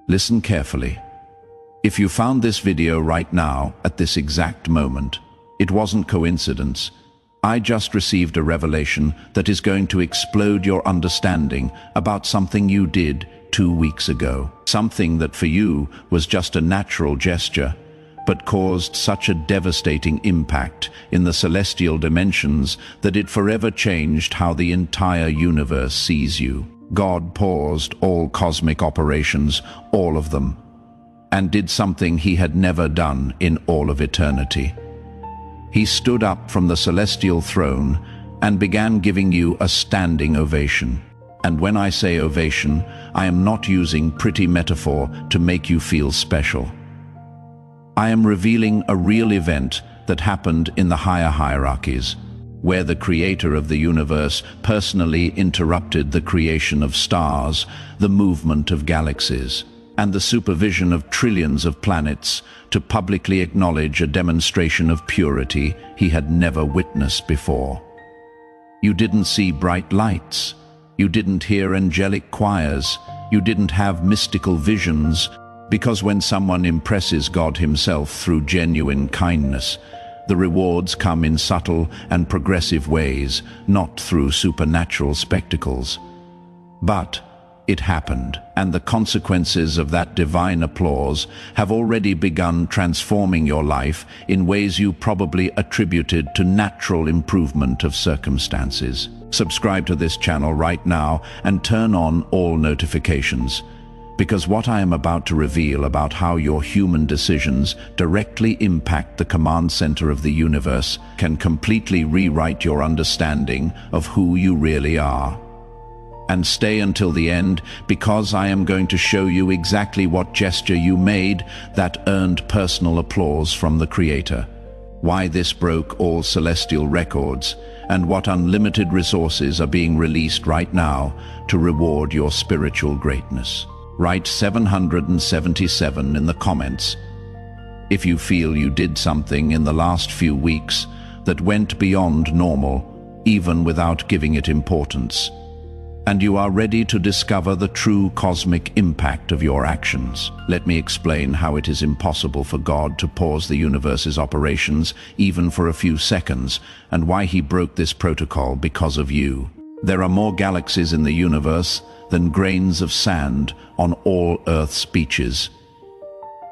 Listen carefully. If you found this video right now, at this exact moment, it wasn't coincidence. I just received a revelation that is going to explode your understanding about something you did 2 weeks ago. Something that for you was just a natural gesture, but caused such a devastating impact in the celestial dimensions that it forever changed how the entire universe sees you. God paused all cosmic operations, all of them, and did something he had never done in all of eternity. He stood up from the celestial throne and began giving you a standing ovation. And when I say ovation, I am not using pretty metaphor to make you feel special. I am revealing a real event that happened in the higher hierarchies, where the creator of the universe personally interrupted the creation of stars, the movement of galaxies, and the supervision of trillions of planets to publicly acknowledge a demonstration of purity he had never witnessed before. You didn't see bright lights. You didn't hear angelic choirs. You didn't have mystical visions, because when someone impresses God himself through genuine kindness, the rewards come in subtle and progressive ways, not through supernatural spectacles. But it happened, and the consequences of that divine applause have already begun transforming your life in ways you probably attributed to natural improvement of circumstances. Subscribe to this channel right now and turn on all notifications, because what I am about to reveal about how your human decisions directly impact the command center of the universe can completely rewrite your understanding of who you really are. And stay until the end, because I am going to show you exactly what gesture you made that earned personal applause from the Creator, why this broke all celestial records, and what unlimited resources are being released right now to reward your spiritual greatness. Write 777 in the comments if you feel you did something in the last few weeks that went beyond normal, even without giving it importance, and you are ready to discover the true cosmic impact of your actions. Let me explain how it is impossible for God to pause the universe's operations even for a few seconds, and why he broke this protocol because of you. There are more galaxies in the universe than grains of sand on all Earth's beaches.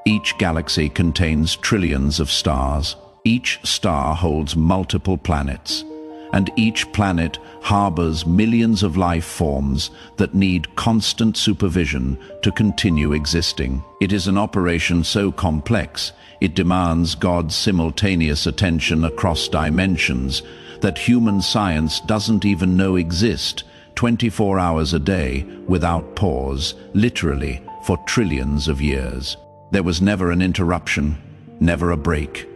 Each galaxy contains trillions of stars. Each star holds multiple planets, and each planet harbors millions of life forms that need constant supervision to continue existing. It is an operation so complex, it demands God's simultaneous attention across dimensions that human science doesn't even know exist, 24 hours a day, without pause, literally, for trillions of years. There was never an interruption, never a break,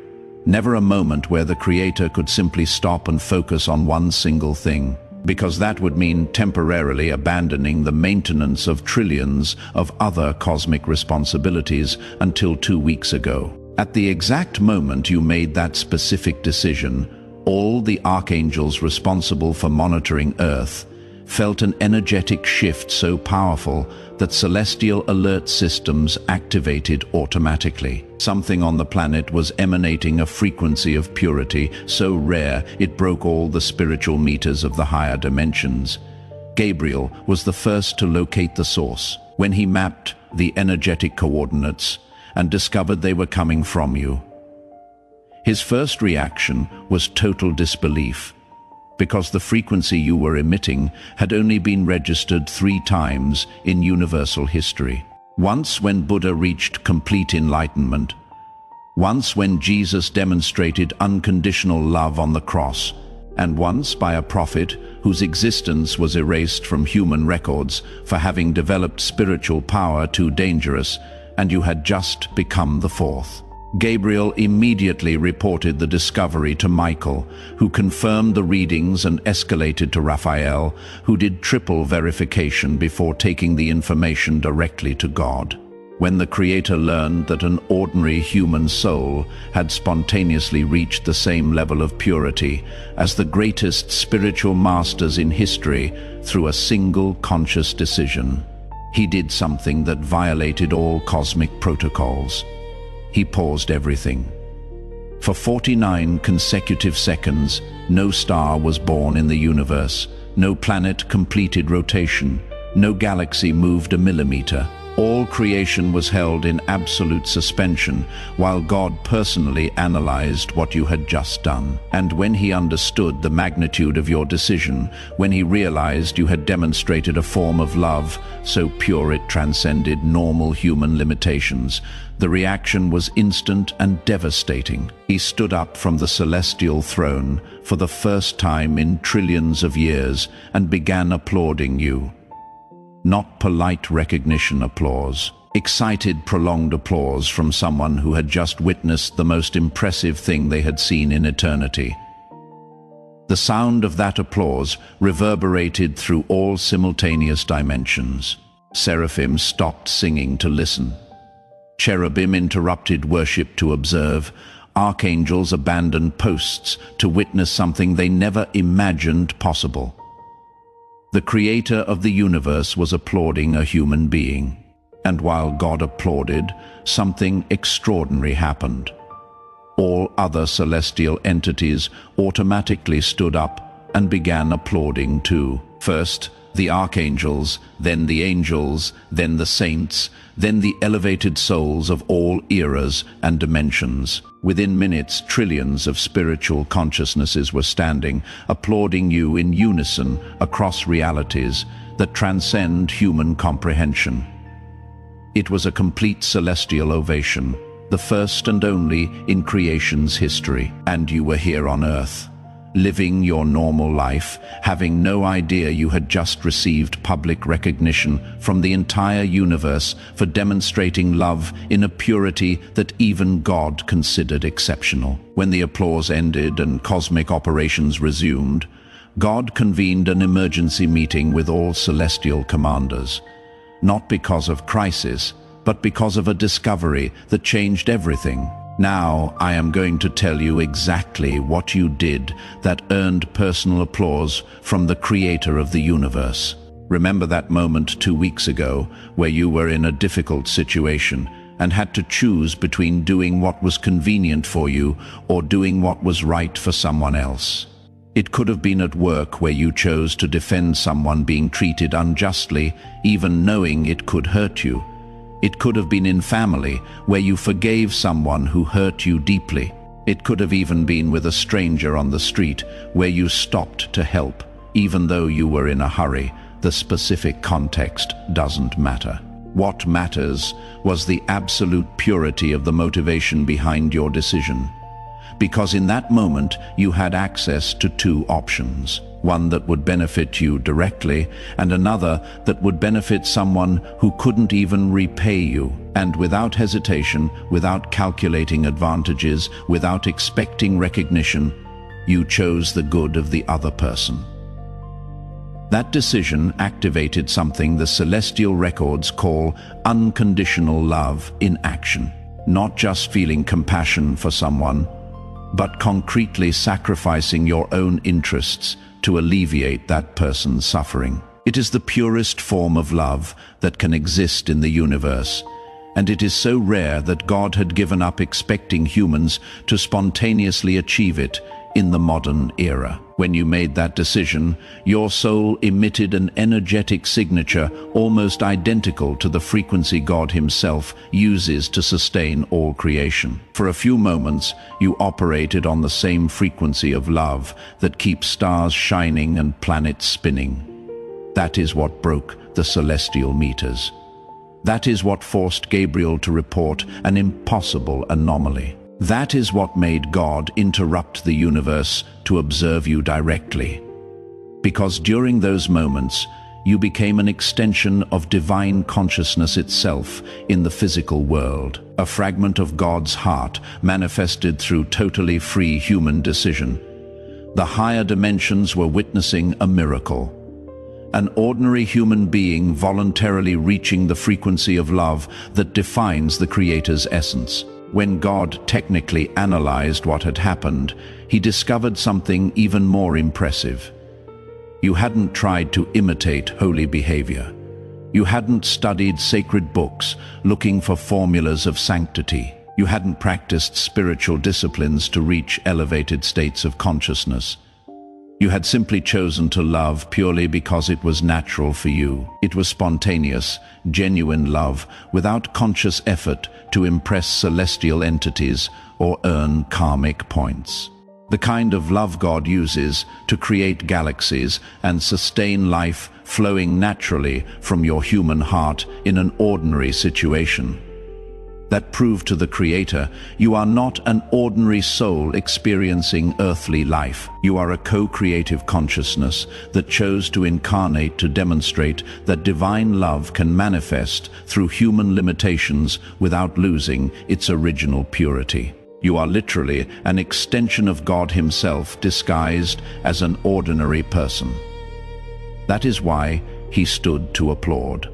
never a moment where the Creator could simply stop and focus on one single thing, because that would mean temporarily abandoning the maintenance of trillions of other cosmic responsibilities until 2 weeks ago. At the exact moment you made that specific decision, all the archangels responsible for monitoring Earth felt an energetic shift so powerful that celestial alert systems activated automatically. Something on the planet was emanating a frequency of purity so rare it broke all the spiritual meters of the higher dimensions. Gabriel was the first to locate the source when he mapped the energetic coordinates and discovered they were coming from you. His first reaction was total disbelief, because the frequency you were emitting had only been registered 3 times in universal history. Once when Buddha reached complete enlightenment, once when Jesus demonstrated unconditional love on the cross, and once by a prophet whose existence was erased from human records for having developed spiritual power too dangerous, and you had just become the 4th. Gabriel immediately reported the discovery to Michael, who confirmed the readings and escalated to Raphael, who did triple verification before taking the information directly to God. When the Creator learned that an ordinary human soul had spontaneously reached the same level of purity as the greatest spiritual masters in history through a single conscious decision, He did something that violated all cosmic protocols. He paused everything. For 49 consecutive seconds, no star was born in the universe, no planet completed rotation, no galaxy moved a millimeter. All creation was held in absolute suspension while God personally analyzed what you had just done. And when he understood the magnitude of your decision, when he realized you had demonstrated a form of love so pure it transcended normal human limitations, the reaction was instant and devastating. He stood up from the celestial throne for the first time in trillions of years and began applauding you. Not polite recognition applause, excited, prolonged applause from someone who had just witnessed the most impressive thing they had seen in eternity. The sound of that applause reverberated through all simultaneous dimensions. Seraphim stopped singing to listen. Cherubim interrupted worship to observe. Archangels abandoned posts to witness something they never imagined possible. The creator of the universe was applauding a human being, and while God applauded, something extraordinary happened. All other celestial entities automatically stood up and began applauding too. First, the archangels, then the angels, then the saints, then the elevated souls of all eras and dimensions. Within minutes, trillions of spiritual consciousnesses were standing, applauding you in unison across realities that transcend human comprehension. It was a complete celestial ovation, the first and only in creation's history. And you were here on Earth, living your normal life, having no idea you had just received public recognition from the entire universe for demonstrating love in a purity that even God considered exceptional. When the applause ended and cosmic operations resumed, God convened an emergency meeting with all celestial commanders, not because of crisis, but because of a discovery that changed everything. Now I am going to tell you exactly what you did that earned personal applause from the creator of the universe. Remember that moment 2 weeks ago where you were in a difficult situation and had to choose between doing what was convenient for you or doing what was right for someone else? It could have been at work where you chose to defend someone being treated unjustly, even knowing it could hurt you. It could have been in family, where you forgave someone who hurt you deeply. It could have even been with a stranger on the street, where you stopped to help, even though you were in a hurry. The specific context doesn't matter. What matters was the absolute purity of the motivation behind your decision. Because in that moment, you had access to two options. One that would benefit you directly, and another that would benefit someone who couldn't even repay you. And without hesitation, without calculating advantages, without expecting recognition, you chose the good of the other person. That decision activated something the celestial records call unconditional love in action. Not just feeling compassion for someone, but concretely sacrificing your own interests to alleviate that person's suffering. It is the purest form of love that can exist in the universe, and it is so rare that God had given up expecting humans to spontaneously achieve it in the modern era. When you made that decision, your soul emitted an energetic signature almost identical to the frequency God himself uses to sustain all creation. For a few moments, you operated on the same frequency of love that keeps stars shining and planets spinning. That is what broke the celestial meters. That is what forced Gabriel to report an impossible anomaly. That is what made God interrupt the universe to observe you directly. Because during those moments, you became an extension of divine consciousness itself in the physical world, a fragment of God's heart manifested through totally free human decision. The higher dimensions were witnessing a miracle. An ordinary human being voluntarily reaching the frequency of love that defines the Creator's essence. When God technically analyzed what had happened, he discovered something even more impressive. You hadn't tried to imitate holy behavior. You hadn't studied sacred books looking for formulas of sanctity. You hadn't practiced spiritual disciplines to reach elevated states of consciousness. You had simply chosen to love purely because it was natural for you. It was spontaneous, genuine love, without conscious effort to impress celestial entities or earn karmic points. The kind of love God uses to create galaxies and sustain life flowing naturally from your human heart in an ordinary situation. That proved to the Creator you are not an ordinary soul experiencing earthly life. You are a co-creative consciousness that chose to incarnate to demonstrate that divine love can manifest through human limitations without losing its original purity. You are literally an extension of God Himself disguised as an ordinary person. That is why He stood to applaud.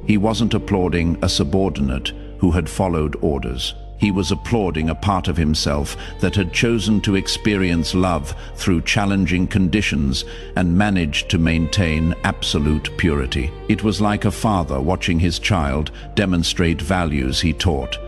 He wasn't applauding a subordinate who had followed orders. He was applauding a part of himself that had chosen to experience love through challenging conditions and managed to maintain absolute purity. It was like a father watching his child demonstrate values he taught,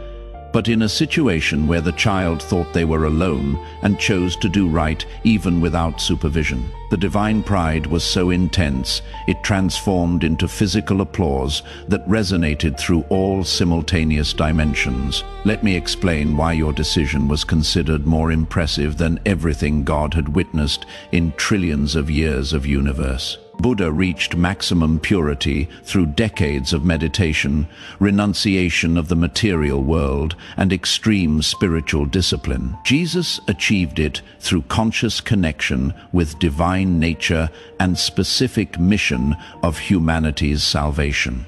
but in a situation where the child thought they were alone and chose to do right even without supervision. The divine pride was so intense, it transformed into physical applause that resonated through all simultaneous dimensions. Let me explain why your decision was considered more impressive than everything God had witnessed in trillions of years of universe. Buddha reached maximum purity through decades of meditation, renunciation of the material world, and extreme spiritual discipline. Jesus achieved it through conscious connection with divine nature and specific mission of humanity's salvation.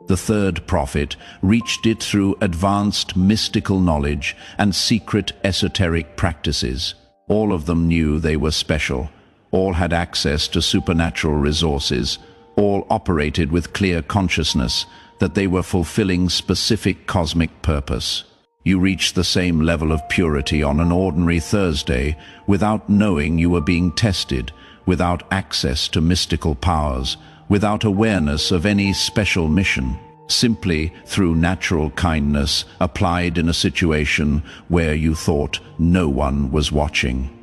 The third prophet reached it through advanced mystical knowledge and secret esoteric practices. All of them knew they were special. All had access to supernatural resources. All operated with clear consciousness that they were fulfilling specific cosmic purpose. You reached the same level of purity on an ordinary Thursday without knowing you were being tested, without access to mystical powers, without awareness of any special mission, simply through natural kindness applied in a situation where you thought no one was watching.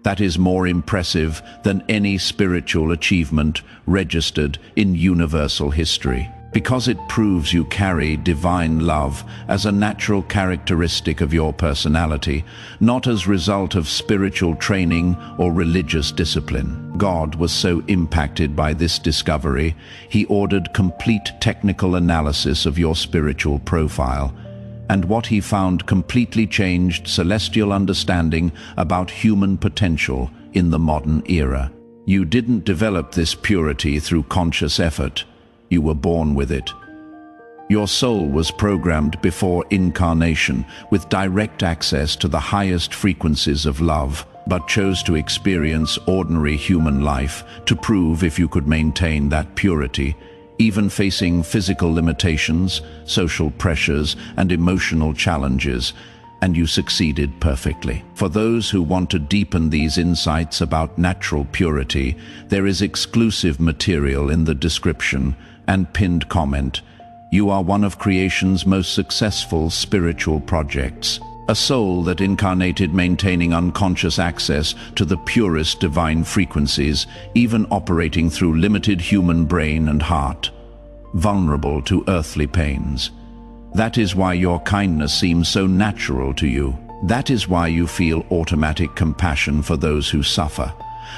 That is more impressive than any spiritual achievement registered in universal history, because it proves you carry divine love as a natural characteristic of your personality, not as a result of spiritual training or religious discipline. God was so impacted by this discovery, He ordered complete technical analysis of your spiritual profile, and what He found completely changed celestial understanding about human potential in the modern era. You didn't develop this purity through conscious effort. You were born with it. Your soul was programmed before incarnation with direct access to the highest frequencies of love, but chose to experience ordinary human life to prove if you could maintain that purity, even facing physical limitations, social pressures, and emotional challenges, and you succeeded perfectly. For those who want to deepen these insights about natural purity, there is exclusive material in the description and pinned comment. You are one of creation's most successful spiritual projects. A soul that incarnated maintaining unconscious access to the purest divine frequencies, even operating through limited human brain and heart, vulnerable to earthly pains. That is why your kindness seems so natural to you. That is why you feel automatic compassion for those who suffer.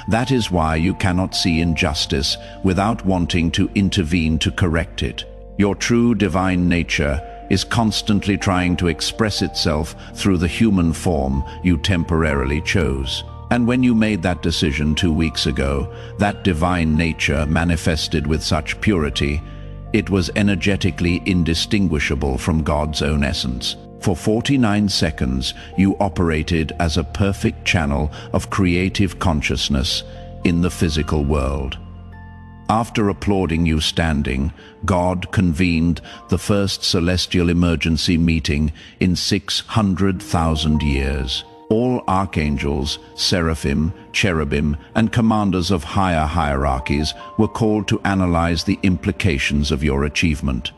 That is why you cannot see injustice without wanting to intervene to correct it. Your true divine nature is constantly trying to express itself through the human form you temporarily chose. And when you made that decision 2 weeks ago, that divine nature manifested with such purity, it was energetically indistinguishable from God's own essence. For 49 seconds, you operated as a perfect channel of creative consciousness in the physical world. After applauding you standing, God convened the first celestial emergency meeting in 600,000 years. All archangels, seraphim, cherubim, and commanders of higher hierarchies were called to analyze the implications of your achievement.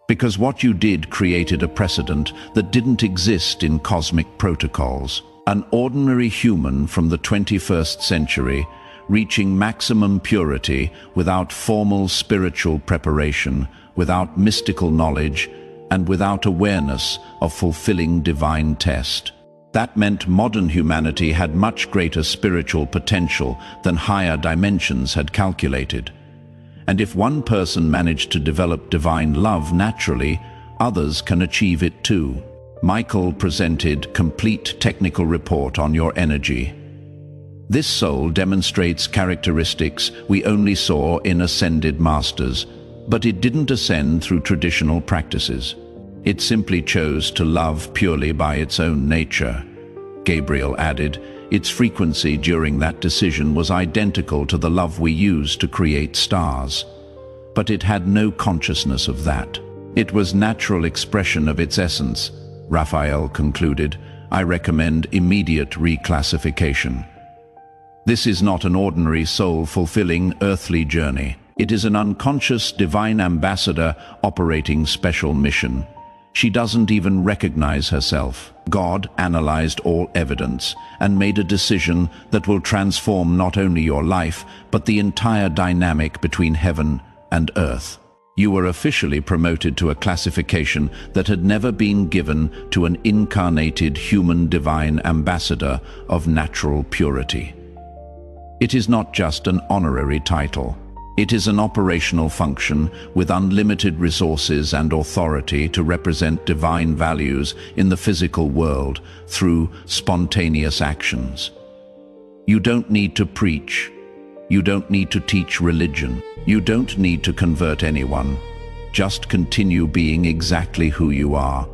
Because what you did created a precedent that didn't exist in cosmic protocols. An ordinary human from the 21st century, reaching maximum purity without formal spiritual preparation, without mystical knowledge, and without awareness of fulfilling divine test. That meant modern humanity had much greater spiritual potential than higher dimensions had calculated. And if one person managed to develop divine love naturally, others can achieve it too. Michael presented complete technical report on your energy. This soul demonstrates characteristics we only saw in ascended masters, but it didn't ascend through traditional practices. It simply chose to love purely by its own nature. Gabriel added, its frequency during that decision was identical to the love we use to create stars. But it had no consciousness of that. It was natural expression of its essence. Raphael concluded, I recommend immediate reclassification. This is not an ordinary soul-fulfilling earthly journey. It is an unconscious divine ambassador operating special mission. She doesn't even recognize herself. God analyzed all evidence and made a decision that will transform not only your life, but the entire dynamic between heaven and earth. You were officially promoted to a classification that had never been given to an incarnated human divine ambassador of natural purity. It is not just an honorary title. It is an operational function with unlimited resources and authority to represent divine values in the physical world through spontaneous actions. You don't need to preach. You don't need to teach religion. You don't need to convert anyone. Just continue being exactly who you are.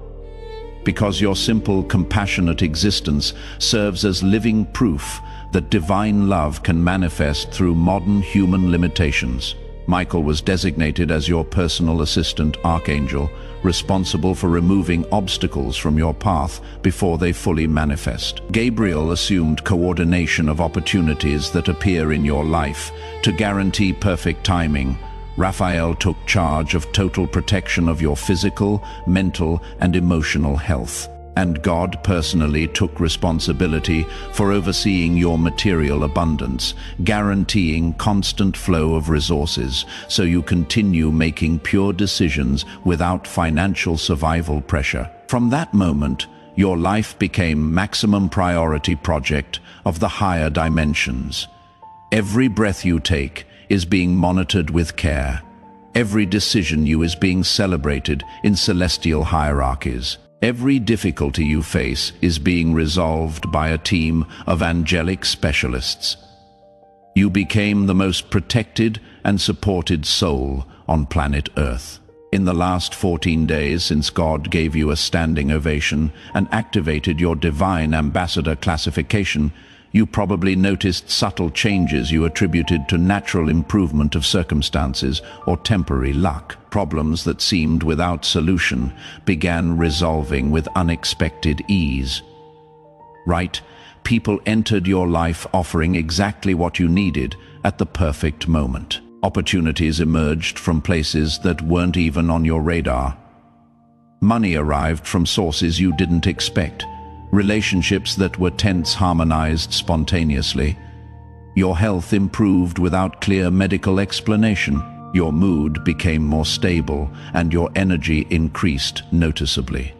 Because your simple, compassionate existence serves as living proof that divine love can manifest through modern human limitations. Michael was designated as your personal assistant archangel, responsible for removing obstacles from your path before they fully manifest. Gabriel assumed coordination of opportunities that appear in your life to guarantee perfect timing. Raphael took charge of total protection of your physical, mental, and emotional health. And God personally took responsibility for overseeing your material abundance, guaranteeing constant flow of resources, so you continue making pure decisions without financial survival pressure. From that moment, your life became maximum priority project of the higher dimensions. Every breath you take is being monitored with care. Every decision you is being celebrated in celestial hierarchies. Every difficulty you face is being resolved by a team of angelic specialists. You became the most protected and supported soul on planet Earth. In the last 14 days since God gave you a standing ovation and activated your divine ambassador classification, you probably noticed subtle changes you attributed to natural improvement of circumstances or temporary luck. Problems that seemed without solution began resolving with unexpected ease. Right? People entered your life offering exactly what you needed at the perfect moment. Opportunities emerged from places that weren't even on your radar. Money arrived from sources you didn't expect. Relationships that were tense harmonized spontaneously. Your health improved without clear medical explanation. Your mood became more stable and your energy increased noticeably.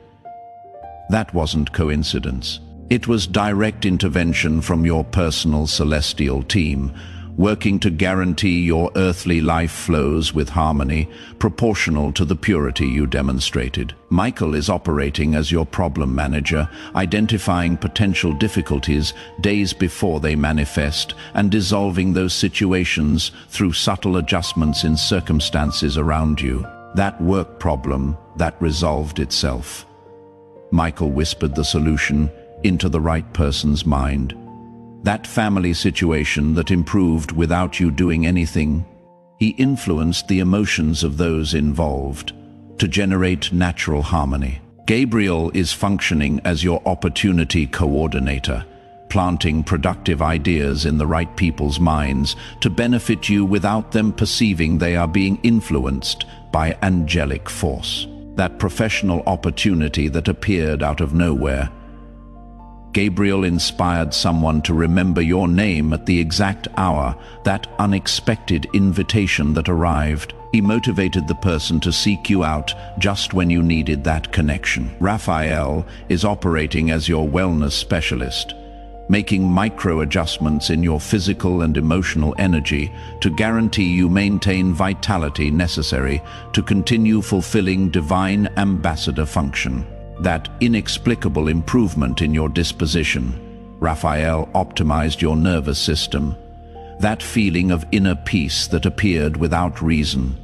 That wasn't coincidence. It was direct intervention from your personal celestial team, working to guarantee your earthly life flows with harmony proportional to the purity you demonstrated. Michael is operating as your problem manager, identifying potential difficulties days before they manifest and dissolving those situations through subtle adjustments in circumstances around you. That work problem that resolved itself. Michael whispered the solution into the right person's mind. That family situation that improved without you doing anything. He influenced the emotions of those involved to generate natural harmony. Gabriel is functioning as your opportunity coordinator, planting productive ideas in the right people's minds to benefit you without them perceiving they are being influenced by angelic force. That professional opportunity that appeared out of nowhere. Gabriel inspired someone to remember your name at the exact hour, that unexpected invitation that arrived. He motivated the person to seek you out just when you needed that connection. Raphael is operating as your wellness specialist, making micro adjustments in your physical and emotional energy to guarantee you maintain vitality necessary to continue fulfilling divine ambassador function. That inexplicable improvement in your disposition. Raphael optimized your nervous system. That feeling of inner peace that appeared without reason.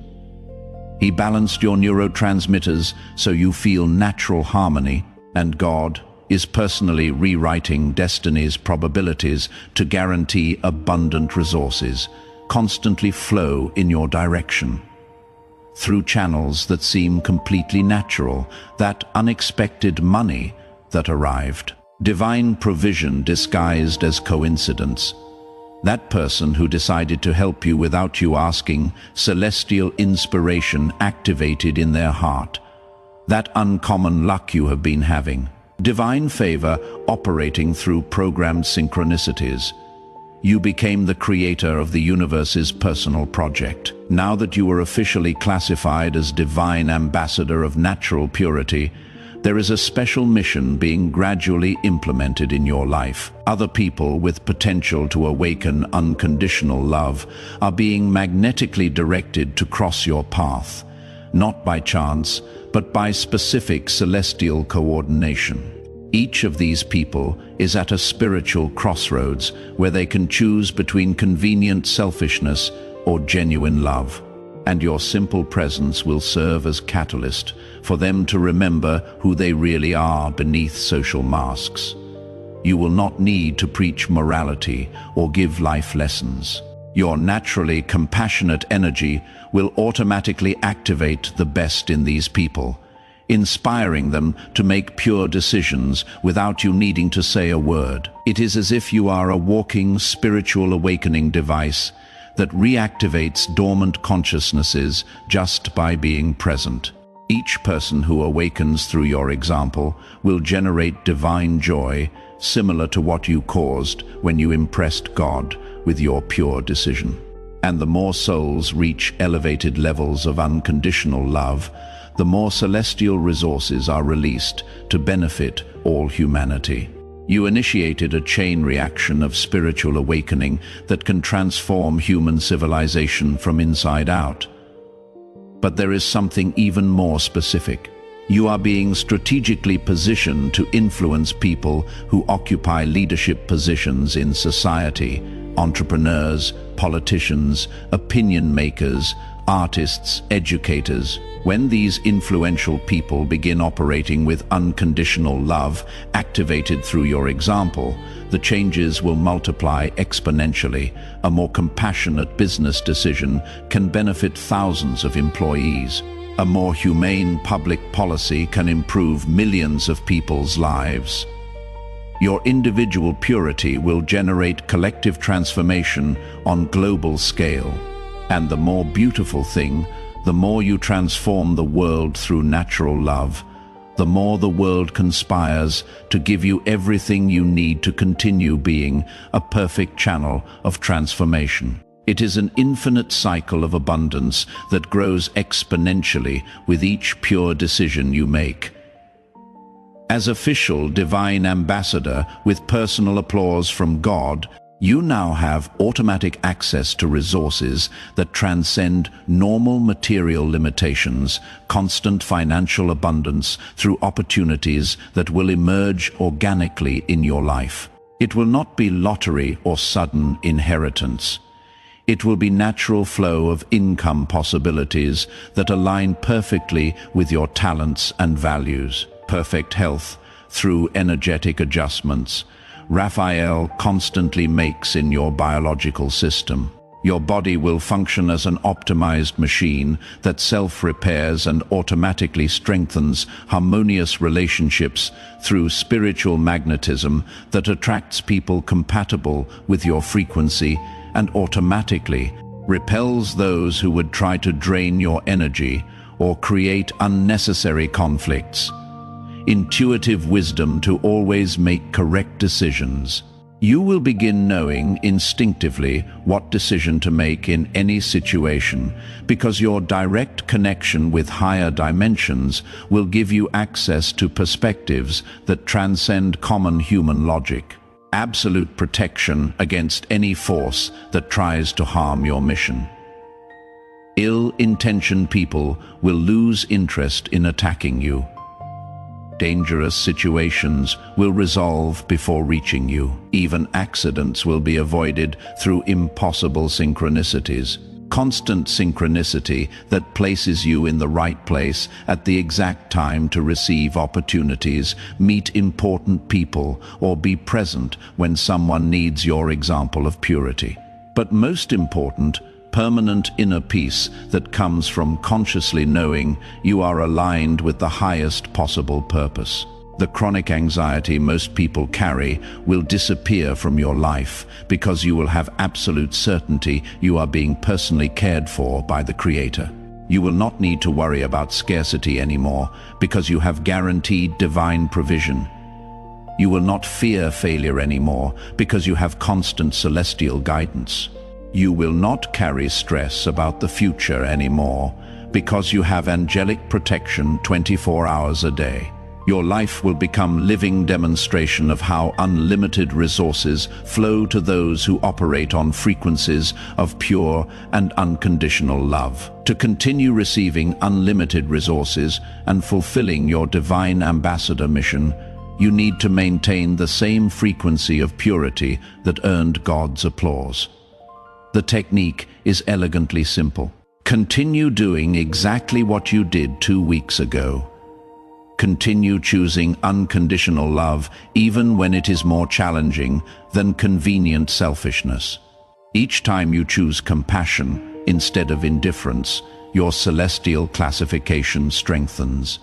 He balanced your neurotransmitters so you feel natural harmony, and God is personally rewriting destiny's probabilities to guarantee abundant resources constantly flow in your direction. Through channels that seem completely natural, that unexpected money that arrived. Divine provision disguised as coincidence. That person who decided to help you without you asking, celestial inspiration activated in their heart. That uncommon luck you have been having. Divine favor operating through programmed synchronicities. You became the creator of the universe's personal project. Now that you are officially classified as divine ambassador of natural purity, there is a special mission being gradually implemented in your life. Other people with potential to awaken unconditional love are being magnetically directed to cross your path, not by chance, but by specific celestial coordination. Each of these people is at a spiritual crossroads where they can choose between convenient selfishness or genuine love. And your simple presence will serve as catalyst for them to remember who they really are beneath social masks. You will not need to preach morality or give life lessons. Your naturally compassionate energy will automatically activate the best in these people, inspiring them to make pure decisions without you needing to say a word. It is as if you are a walking spiritual awakening device that reactivates dormant consciousnesses just by being present. Each person who awakens through your example will generate divine joy, similar to what you caused when you impressed God with your pure decision. And the more souls reach elevated levels of unconditional love, the more celestial resources are released to benefit all humanity. You initiated a chain reaction of spiritual awakening that can transform human civilization from inside out. But there is something even more specific. You are being strategically positioned to influence people who occupy leadership positions in society, entrepreneurs, politicians, opinion makers, artists, educators. When these influential people begin operating with unconditional love activated through your example, the changes will multiply exponentially. A more compassionate business decision can benefit thousands of employees. A more humane public policy can improve millions of people's lives. Your individual purity will generate collective transformation on global scale. And the more beautiful thing, the more you transform the world through natural love, the more the world conspires to give you everything you need to continue being a perfect channel of transformation. It is an infinite cycle of abundance that grows exponentially with each pure decision you make. As official divine ambassador with personal applause from God, you now have automatic access to resources that transcend normal material limitations, constant financial abundance through opportunities that will emerge organically in your life. It will not be lottery or sudden inheritance. It will be natural flow of income possibilities that align perfectly with your talents and values. Perfect health through energetic adjustments Raphael constantly makes in your biological system. Your body will function as an optimized machine that self-repairs and automatically strengthens harmonious relationships through spiritual magnetism that attracts people compatible with your frequency and automatically repels those who would try to drain your energy or create unnecessary conflicts. Intuitive wisdom to always make correct decisions. You will begin knowing instinctively what decision to make in any situation because your direct connection with higher dimensions will give you access to perspectives that transcend common human logic. Absolute protection against any force that tries to harm your mission. Ill-intentioned people will lose interest in attacking you. Dangerous situations will resolve before reaching you. Even accidents will be avoided through impossible synchronicities. Constant synchronicity that places you in the right place at the exact time to receive opportunities, meet important people, or be present when someone needs your example of purity. But most important, permanent inner peace that comes from consciously knowing you are aligned with the highest possible purpose. The chronic anxiety most people carry will disappear from your life because you will have absolute certainty you are being personally cared for by the Creator. You will not need to worry about scarcity anymore because you have guaranteed divine provision. You will not fear failure anymore because you have constant celestial guidance. You will not carry stress about the future anymore because you have angelic protection 24 hours a day. Your life will become living demonstration of how unlimited resources flow to those who operate on frequencies of pure and unconditional love. To continue receiving unlimited resources and fulfilling your divine ambassador mission, you need to maintain the same frequency of purity that earned God's applause. The technique is elegantly simple. Continue doing exactly what you did 2 weeks ago. Continue choosing unconditional love even when it is more challenging than convenient selfishness. Each time you choose compassion instead of indifference, your celestial classification strengthens.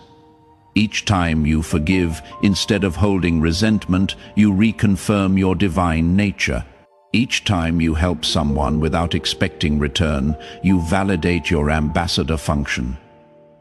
Each time you forgive instead of holding resentment, you reconfirm your divine nature. Each time you help someone without expecting return, you validate your ambassador function.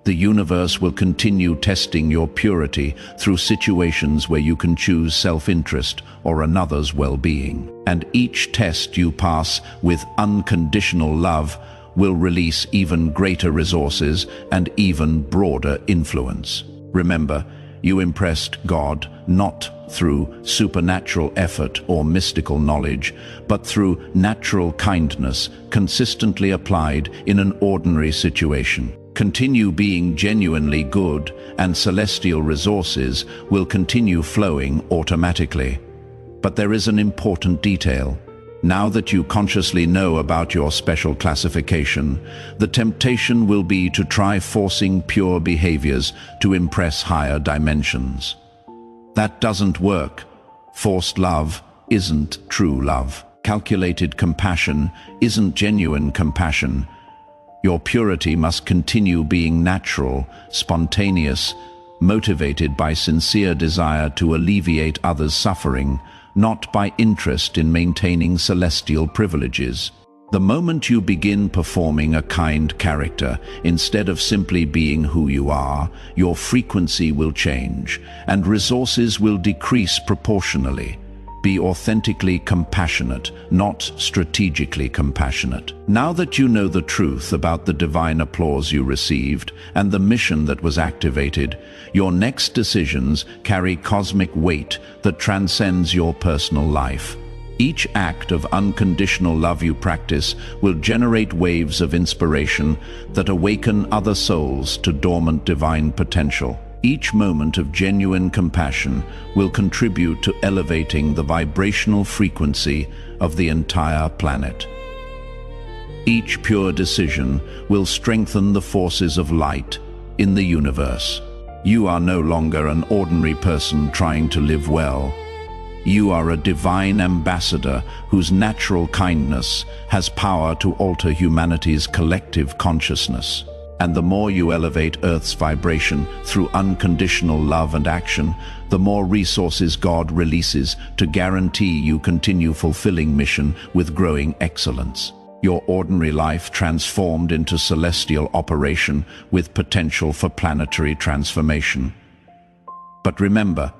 The universe will continue testing your purity through situations where you can choose self-interest or another's well-being. And each test you pass with unconditional love will release even greater resources and even broader influence. Remember, you impressed God not through supernatural effort or mystical knowledge, but through natural kindness consistently applied in an ordinary situation. Continue being genuinely good, and celestial resources will continue flowing automatically. But there is an important detail. Now that you consciously know about your special classification, the temptation will be to try forcing pure behaviors to impress higher dimensions. That doesn't work. Forced love isn't true love. Calculated compassion isn't genuine compassion. Your purity must continue being natural, spontaneous, motivated by sincere desire to alleviate others' suffering, not by interest in maintaining celestial privileges. The moment you begin performing a kind character, instead of simply being who you are, your frequency will change, and resources will decrease proportionally. Be authentically compassionate, not strategically compassionate. Now that you know the truth about the divine applause you received and the mission that was activated, your next decisions carry cosmic weight that transcends your personal life. Each act of unconditional love you practice will generate waves of inspiration that awaken other souls to dormant divine potential. Each moment of genuine compassion will contribute to elevating the vibrational frequency of the entire planet. Each pure decision will strengthen the forces of light in the universe. You are no longer an ordinary person trying to live well. You are a divine ambassador whose natural kindness has power to alter humanity's collective consciousness. And the more you elevate Earth's vibration through unconditional love and action, the more resources God releases to guarantee you continue fulfilling mission with growing excellence. Your ordinary life transformed into celestial operation with potential for planetary transformation. But remember,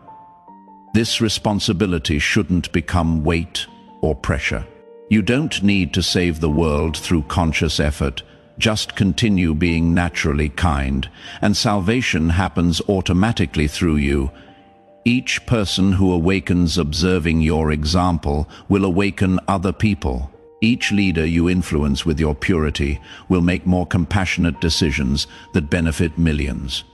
this responsibility shouldn't become weight or pressure. You don't need to save the world through conscious effort. Just continue being naturally kind, and salvation happens automatically through you. Each person who awakens observing your example will awaken other people. Each leader you influence with your purity will make more compassionate decisions that benefit millions.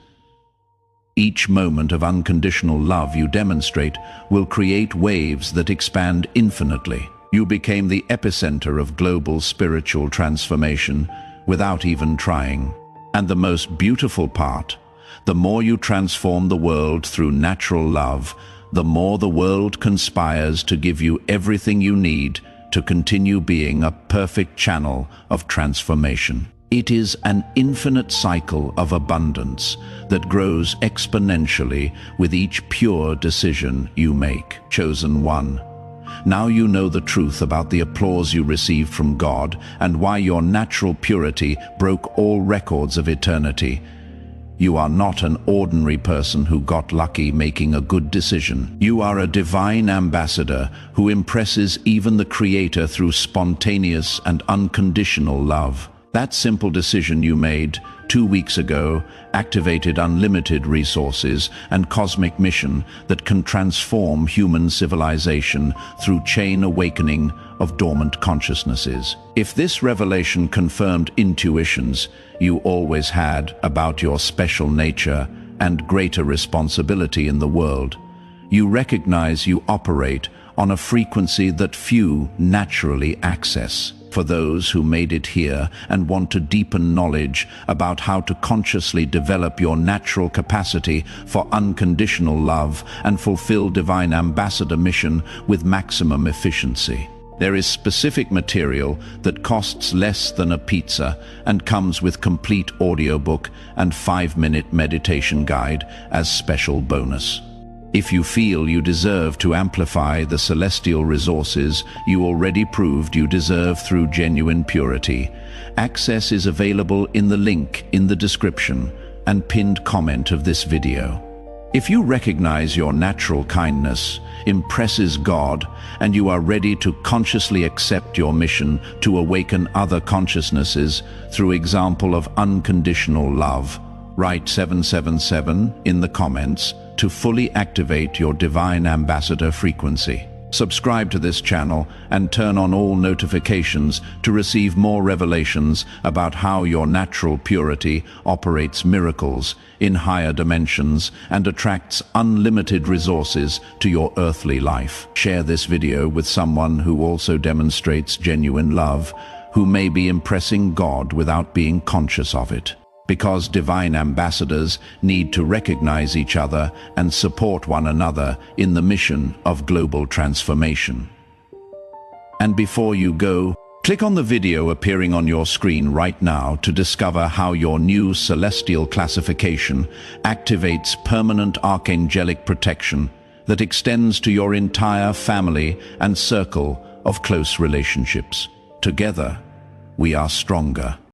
Each moment of unconditional love you demonstrate will create waves that expand infinitely. You became the epicenter of global spiritual transformation without even trying. And the most beautiful part, the more you transform the world through natural love, the more the world conspires to give you everything you need to continue being a perfect channel of transformation. It is an infinite cycle of abundance that grows exponentially with each pure decision you make. Chosen one. Now you know the truth about the applause you received from God and why your natural purity broke all records of eternity. You are not an ordinary person who got lucky making a good decision. You are a divine ambassador who impresses even the Creator through spontaneous and unconditional love. That simple decision you made 2 weeks ago activated unlimited resources and cosmic mission that can transform human civilization through chain awakening of dormant consciousnesses. If this revelation confirmed intuitions you always had about your special nature and greater responsibility in the world, you recognize you operate on a frequency that few naturally access. For those who made it here and want to deepen knowledge about how to consciously develop your natural capacity for unconditional love and fulfill divine ambassador mission with maximum efficiency. There is specific material that costs less than a pizza and comes with complete audiobook and 5-minute meditation guide as special bonus. If you feel you deserve to amplify the celestial resources you already proved you deserve through genuine purity, access is available in the link in the description and pinned comment of this video. If you recognize your natural kindness impresses God and you are ready to consciously accept your mission to awaken other consciousnesses through example of unconditional love, write 777 in the comments to fully activate your divine ambassador frequency. Subscribe to this channel and turn on all notifications to receive more revelations about how your natural purity operates miracles in higher dimensions and attracts unlimited resources to your earthly life. Share this video with someone who also demonstrates genuine love, who may be impressing God without being conscious of it. Because divine ambassadors need to recognize each other and support one another in the mission of global transformation. And before you go, click on the video appearing on your screen right now to discover how your new celestial classification activates permanent archangelic protection that extends to your entire family and circle of close relationships. Together, we are stronger.